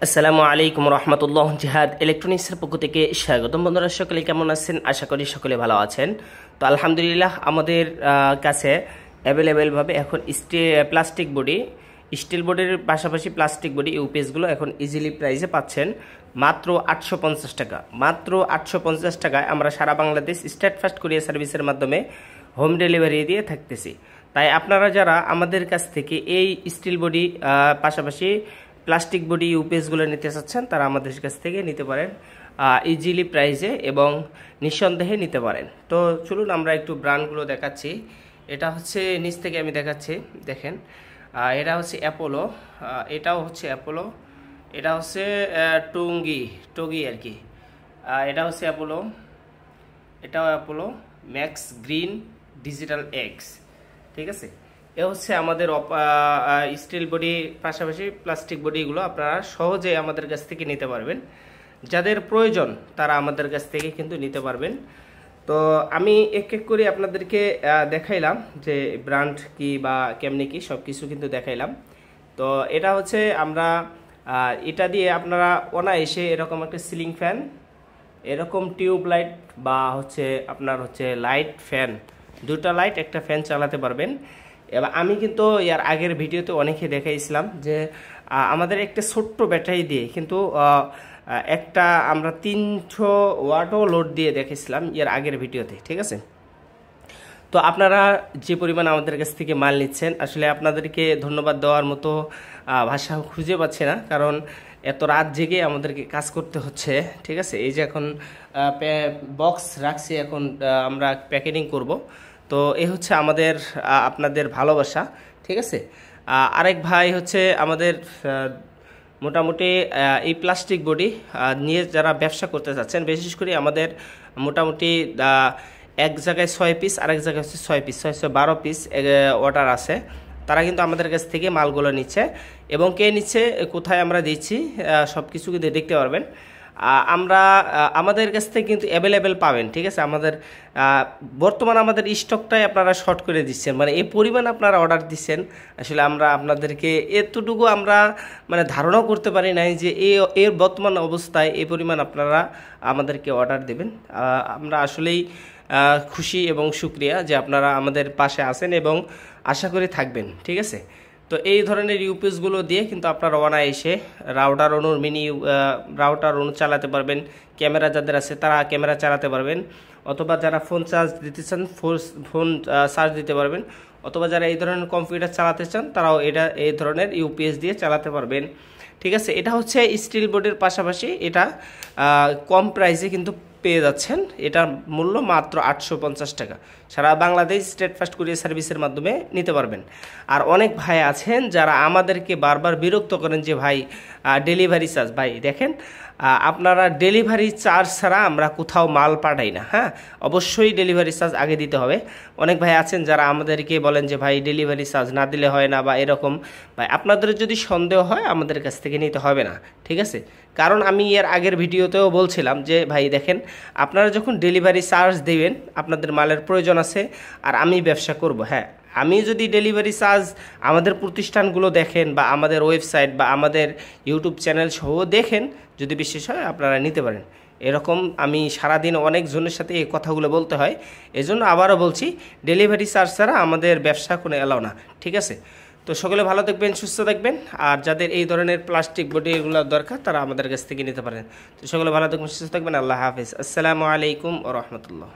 আসসালামু আলাইকুম রহমতুল্লাহ। জিহাদ ইলেকট্রনিক্সের পক্ষ থেকে স্বাগতম। বন্ধুরা সকলে কেমন আছেন? আশা করি সকলে ভালো আছেন। তো আলহামদুলিল্লাহ আমাদের কাছে অ্যাভেলেবেলভাবে এখন প্লাস্টিক বডি, স্টিল বডির পাশাপাশি প্লাস্টিক বডি ইউপিএসগুলো এখন ইজিলি প্রাইসে পাচ্ছেন মাত্র 850 টাকা। মাত্র 850 টাকায় আমরা সারা বাংলাদেশ স্টেট ফাস্ট কুরিয়ার সার্ভিসের মাধ্যমে হোম ডেলিভারি দিয়ে থাকতেছি। তাই আপনারা যারা আমাদের কাছ থেকে এই স্টিল বডি পাশাপাশি প্লাস্টিক বডি ইউপিএসগুলো নিতে চাচ্ছেন তারা আমাদের কাছ থেকে নিতে পারেন ইজিলি প্রাইসে এবং নিঃসন্দেহে নিতে পারেন। তো চলুন আমরা একটু ব্র্যান্ডগুলো দেখাচ্ছি। এটা হচ্ছে নিচ থেকে আমি দেখাচ্ছি, দেখেন এটা হচ্ছে অ্যাপোলো, এটাও হচ্ছে অ্যাপোলো, এটা হচ্ছে টগি আর কি। এটা হচ্ছে অ্যাপোলো, এটাও Apollo max green digital x, ঠিক আছে। এ হচ্ছে আমাদের স্টিল বডি পাশাপাশি প্লাস্টিক বডিগুলো আপনারা সহজে আমাদের কাছ থেকে নিতে পারবেন। যাদের প্রয়োজন তারা আমাদের কাছ থেকে কিন্তু নিতে পারবেন। তো আমি এক এক করে আপনাদেরকে দেখাইলাম যে ব্র্যান্ড কি বা কেমনি কি সব কিছু কিন্তু দেখাইলাম। তো এটা হচ্ছে আমরা এটা দিয়ে আপনারা অনায়াসে এরকম একটা সিলিং ফ্যান, এরকম টিউব লাইট বা হচ্ছে আপনার হচ্ছে লাইট ফ্যান, দুটো লাইট একটা ফ্যান চালাতে পারবেন। এবার আমি কিন্তু এর আগের ভিডিওতে অনেকে দেখাইছিলাম যে আমাদের একটা ছোট্ট ব্যাটারি দিয়ে কিন্তু একটা আমরা 300 ওয়াটও লোড দিয়ে দেখেছিলাম এর আগের ভিডিওতে, ঠিক আছে। তো আপনারা যে পরিমাণ আমাদের কাছ থেকে মাল নিচ্ছেন, আসলে আপনাদেরকে ধন্যবাদ দেওয়ার মতো ভাষা খুঁজে পাচ্ছি না, কারণ এত রাত জেগে আমাদেরকে কাজ করতে হচ্ছে, ঠিক আছে। এই যে এখন বক্স রাখছি, এখন আমরা প্যাকেটিং করব। তো এই হচ্ছে আমাদের আপনাদের ভালোবাসা, ঠিক আছে। আরেক ভাই হচ্ছে আমাদের মোটামুটি এই প্লাস্টিক বডি নিয়ে যারা ব্যবসা করতে চাচ্ছেন, বিশেষ করে আমাদের মোটামুটি এক জায়গায় 6 পিস, আরেক জায়গায় হচ্ছে 6 পিস, 612 পিস অর্ডার আছে। তারা কিন্তু আমাদের কাছ থেকে মালগুলো নিচ্ছে এবং কে নিচ্ছে, কোথায় আমরা দিচ্ছি সব কিছু কিন্তু দেখতে পারবেন। আমরা আমাদের কাছ থেকে কিন্তু অ্যাভেলেবেল পাবেন, ঠিক আছে। আমাদের বর্তমান আমাদের স্টকটাই আপনারা শর্ট করে দিচ্ছেন, মানে এই পরিমাণ আপনারা অর্ডার দিচ্ছেন। আসলে আমরা আপনাদেরকে এতটুকু আমরা মানে ধারণাও করতে পারি নাই যে এর বর্তমান অবস্থায় এই পরিমাণ আপনারা আমাদেরকে অর্ডার দেবেন। আমরা আসলেই খুশি এবং শুকরিয়া যে আপনারা আমাদের পাশে আছেন এবং আশা করি থাকবেন, ঠিক আছে। তো এই ধরনের ইউপিএসগুলো দিয়ে কিন্তু আপনারা অনায়াসে রাউটার অনুর রাউটার অনু চালাতে পারবেন। ক্যামেরা যাদের আছে তারা ক্যামেরা চালাতে পারবেন, অথবা যারা ফোন চার্জ দিতে চান ফোন চার্জ দিতে পারবেন, অথবা যারা এই ধরনের কম্পিউটার চালাতে চান তারাও এই ধরনের ইউপিএস দিয়ে চালাতে পারবেন, ঠিক আছে। এটা হচ্ছে স্টিল বোর্ডের পাশাপাশি এটা কম প্রাইসে কিন্তু পেয়ে যাচ্ছেন। এটার মূল্য মাত্র 850 টাকা। সারা বাংলাদেশ স্টেট ফাস্ট কুরিয়ার সার্ভিসের মাধ্যমে নিতে পারবেন। আর অনেক ভাই আছেন যারা আমাদেরকে বারবার বিরক্ত করেন যে ভাই ডেলিভারি চার্জ, ভাই দেখেন আপনারা ডেলিভারি চার্জ ছাড়া আমরা কোথাও মাল পাঠাই না। হ্যাঁ, অবশ্যই ডেলিভারি চার্জ আগে দিতে হবে। অনেক ভাই আছেন যারা আমাদেরকে বলেন যে ভাই ডেলিভারি চার্জ না দিলে হয় না বা এরকম। ভাই আপনাদের যদি সন্দেহ হয় আমাদের কাছ থেকে নিতে হবে না, ঠিক আছে। কারণ আমি এর আগের ভিডিওতেও বলছিলাম যে ভাই দেখেন আপনারা যখন ডেলিভারি চার্জ দেবেন, আপনাদের মালের প্রয়োজন আছে আর আমি ব্যবসা করব, হ্যাঁ, আমি যদি ডেলিভারি চার্জ আমাদের প্রতিষ্ঠানগুলো দেখেন বা আমাদের ওয়েবসাইট বা আমাদের ইউটিউব চ্যানেল সহ দেখেন, যদি বিশেষ হয় আপনারা নিতে পারেন। এরকম আমি সারাদিন অনেকজনের সাথে এই কথাগুলো বলতে হয়, এজন্য আবারও বলছি ডেলিভারি চার্জ ছাড়া আমাদের ব্যবসা কোনো এলাও না, ঠিক আছে। তো সকলে ভালো থাকবেন, সুস্থ থাকবেন। আর যাদের এই ধরনের প্লাস্টিক বডিগুলো দরকার তারা আমাদের কাছ থেকে নিতে পারেন। তো সকলে ভালো থাকবেন, সুস্থ থাকবেন। আল্লাহ হাফিজ। আসসালামু আলাইকুম ওয়া রাহমাতুল্লাহ।